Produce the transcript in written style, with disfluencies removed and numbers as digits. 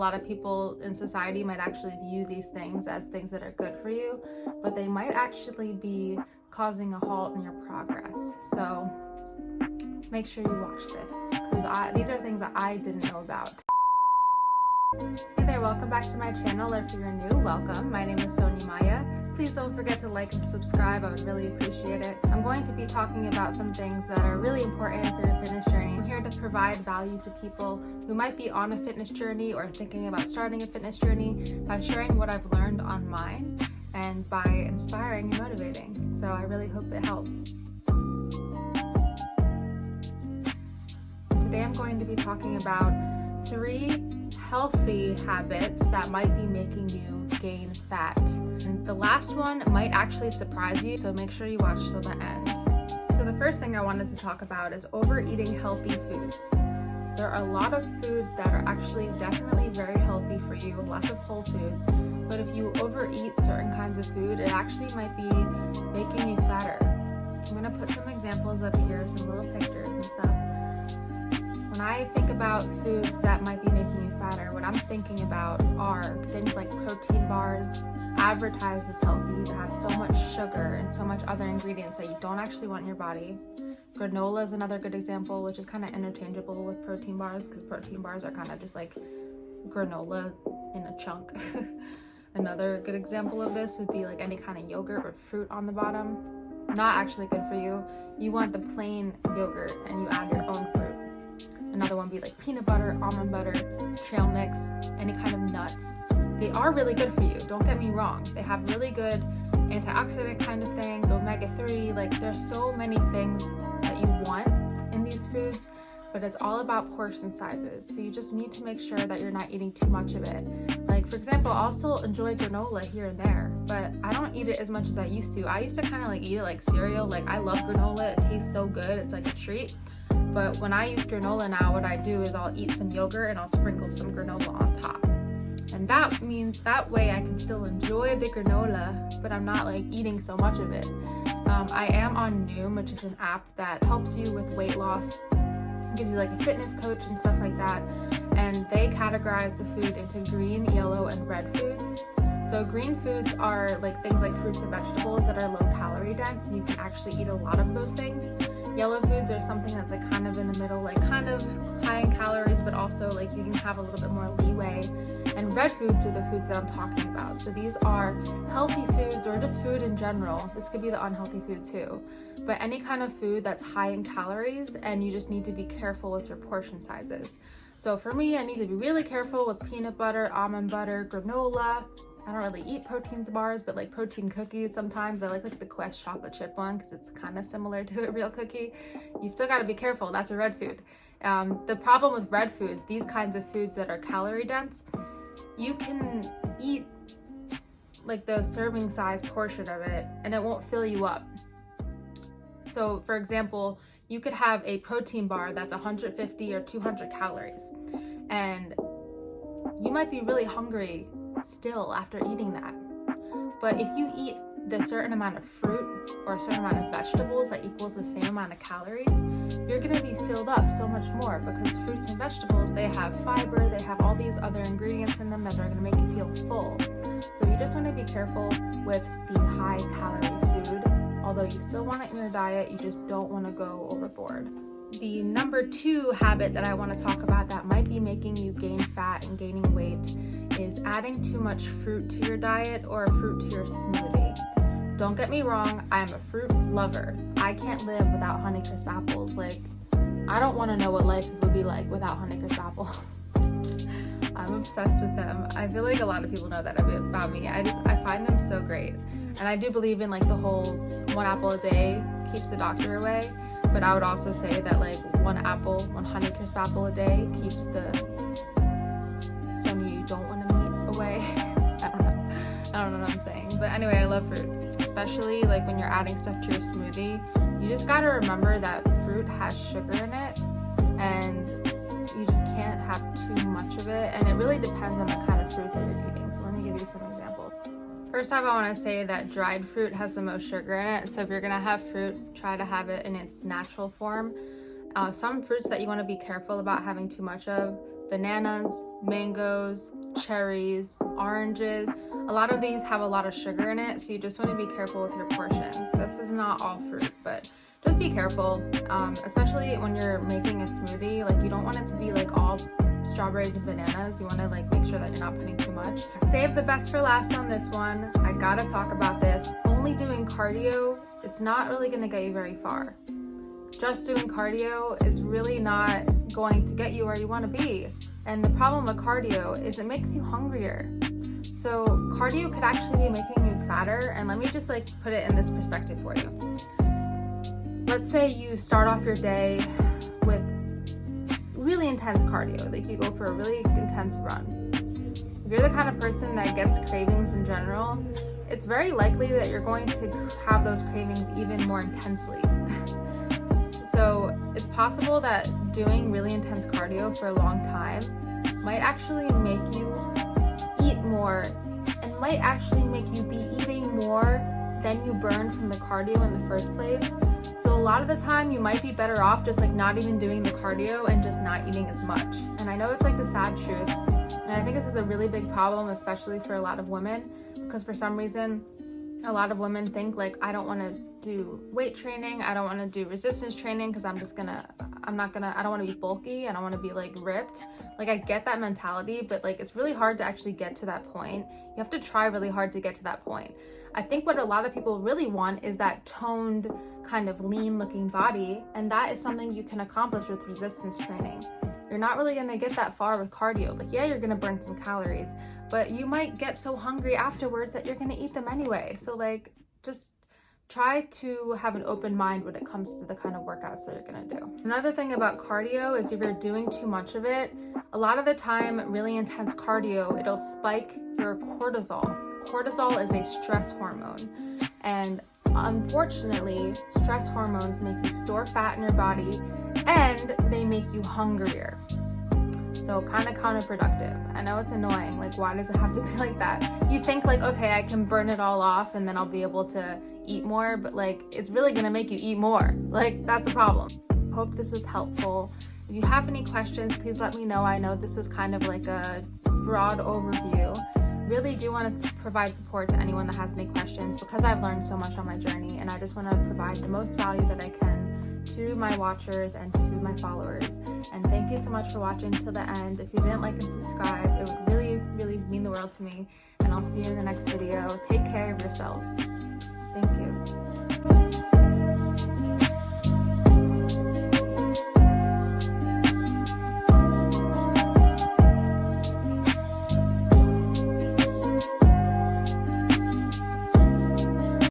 A lot of people in society might actually view these things as things that are good for you, but they might actually be causing a halt in your progress. So make sure you watch this, because these are things that I didn't know about. Hey there, welcome back to my channel, or if you're new, welcome. My name is Sonia Maya. Please don't forget to like and subscribe, I would really appreciate it. I'm going to be talking about some things that are really important for your fitness journey. I'm here to provide value to people who might be on a fitness journey or thinking about starting a fitness journey by sharing what I've learned on mine and by inspiring and motivating. So I really hope it helps. Today I'm going to be talking about 3 healthy habits that might be making you gain fat. And the last one might actually surprise you, so make sure you watch till the end. So the first thing I wanted to talk about is overeating healthy foods. There are a lot of food that are actually definitely very healthy for you, lots of whole foods, but if you overeat certain kinds of food, it actually might be making you fatter. I'm gonna put some examples up here, some little pictures and stuff. When I think about foods that might be making you fatter, what I'm thinking about are things like protein bars, advertised as healthy, that have so much sugar and so much other ingredients that you don't actually want in your body. Granola is another good example, which is kind of interchangeable with protein bars, because protein bars are kind of just like granola in a chunk. Another good example of this would be like any kind of yogurt with fruit on the bottom. Not actually good for you. You want the plain yogurt and you add your own fruit. Another one would be like peanut butter, almond butter, trail mix, any kind of nuts. They are really good for you, don't get me wrong. They have really good antioxidant kind of things, omega-3, like there's so many things that you want in these foods, but it's all about portion sizes. So you just need to make sure that you're not eating too much of it. Like for example, I also enjoy granola here and there, but I don't eat it as much as I used to. I used to kind of like eat it like cereal. Like I love granola, it tastes so good, it's like a treat. But when I use granola now, what I do is I'll eat some yogurt and I'll sprinkle some granola on top. And that means that way I can still enjoy the granola, but I'm not like eating so much of it. I am on Noom, which is an app that helps you with weight loss, gives you like a fitness coach and stuff like that. And they categorize the food into green, yellow, and red foods. So green foods are like things like fruits and vegetables that are low calorie dense, and you can actually eat a lot of those things. Yellow foods are something that's like kind of in the middle, like kind of high in calories, but also like you can have a little bit more leeway. And red foods are the foods that I'm talking about. So these are healthy foods or just food in general. This could be the unhealthy food too. But any kind of food that's high in calories, and you just need to be careful with your portion sizes. So for me, I need to be really careful with peanut butter, almond butter, granola. I don't really eat protein bars, but like protein cookies sometimes. I like the Quest chocolate chip one because it's kind of similar to a real cookie. You still got to be careful. That's a red food. The problem with red foods, these kinds of foods that are calorie dense, you can eat like the serving size portion of it and it won't fill you up. So for example, you could have a protein bar that's 150 or 200 calories, and you might be really hungry still after eating that. But if you eat the certain amount of fruit or a certain amount of vegetables that equals the same amount of calories, you're going to be filled up so much more, because fruits and vegetables, they have fiber, they have all these other ingredients in them that are going to make you feel full. So you just want to be careful with the high calorie food. Although you still want it in your diet, you just don't want to go overboard. The number 2 habit that I want to talk about that might be making you gain fat and gaining weight is adding too much fruit to your diet or fruit to your smoothie. Don't get me wrong, I am a fruit lover. I can't live without Honeycrisp apples. Like, I don't want to know what life would be like without Honeycrisp apples. I'm obsessed with them. I feel like a lot of people know that about me. I find them so great. And I do believe in like the whole 1 apple a day keeps the doctor away. But I would also say that like 1 Honeycrisp apple a day keeps the Sonia you don't want to meet away. I don't know what I'm saying. But anyway, I love fruit, especially like when you're adding stuff to your smoothie. You just gotta remember that fruit has sugar in it, and you just can't have too much of it. And it really depends on the kind of fruit that you're eating. So let me give you some examples. First off, I want to say that dried fruit has the most sugar in it. So if you're gonna have fruit, try to have it in its natural form. Some fruits that you want to be careful about having too much of, bananas, mangoes, cherries, oranges. A lot of these have a lot of sugar in it, so you just want to be careful with your portions. This is not all fruit, but just be careful, especially when you're making a smoothie. Like, you don't want it to be like all strawberries and bananas. You want to like make sure that you're not putting too much. Save the best for last on this one. I gotta talk about this. Only doing cardio, it's not really gonna get you very far. Just doing cardio is really not going to get you where you want to be. And the problem with cardio is it makes you hungrier. So cardio could actually be making you fatter. And let me just like put it in this perspective for you. Let's say you start off your day with really intense cardio, like you go for a really intense run. If you're the kind of person that gets cravings in general, it's very likely that you're going to have those cravings even more intensely. So it's possible that doing really intense cardio for a long time might actually make you eat more and might actually make you be eating more than you burn from the cardio in the first place. So a lot of the time you might be better off just like not even doing the cardio and just not eating as much. And I know it's like the sad truth, and I think this is a really big problem, especially for a lot of women, because for some reason a lot of women think like, I don't want to do weight training, I don't want to do resistance training because I don't want to be bulky, I don't want to be like ripped. Like, I get that mentality, but like it's really hard to actually get to that point. You have to try really hard to get to that point. I think what a lot of people really want is that toned, kind of lean looking body, and that is something you can accomplish with resistance training. You're not really going to get that far with cardio. Like, yeah, you're going to burn some calories, but you might get so hungry afterwards that you're going to eat them anyway. So like, just try to have an open mind when it comes to the kind of workouts that you're going to do. Another thing about cardio is if you're doing too much of it, a lot of the time, really intense cardio, it'll spike your cortisol. Cortisol is a stress hormone, and unfortunately, stress hormones make you store fat in your body and they make you hungrier. So kind of counterproductive. I know it's annoying. Like, why does it have to be like that? You think like, okay, I can burn it all off and then I'll be able to eat more, but like, it's really gonna make you eat more. Like, that's the problem. Hope this was helpful. If you have any questions, please let me know. I know this was kind of like a broad overview. Really do want to provide support to anyone that has any questions, because I've learned so much on my journey, and I just want to provide the most value that I can to my watchers and to my followers. And thank you so much for watching till the end. If you didn't like and subscribe, it would really, really mean the world to me. And I'll see you in the next video. Take care of yourselves. Thank you.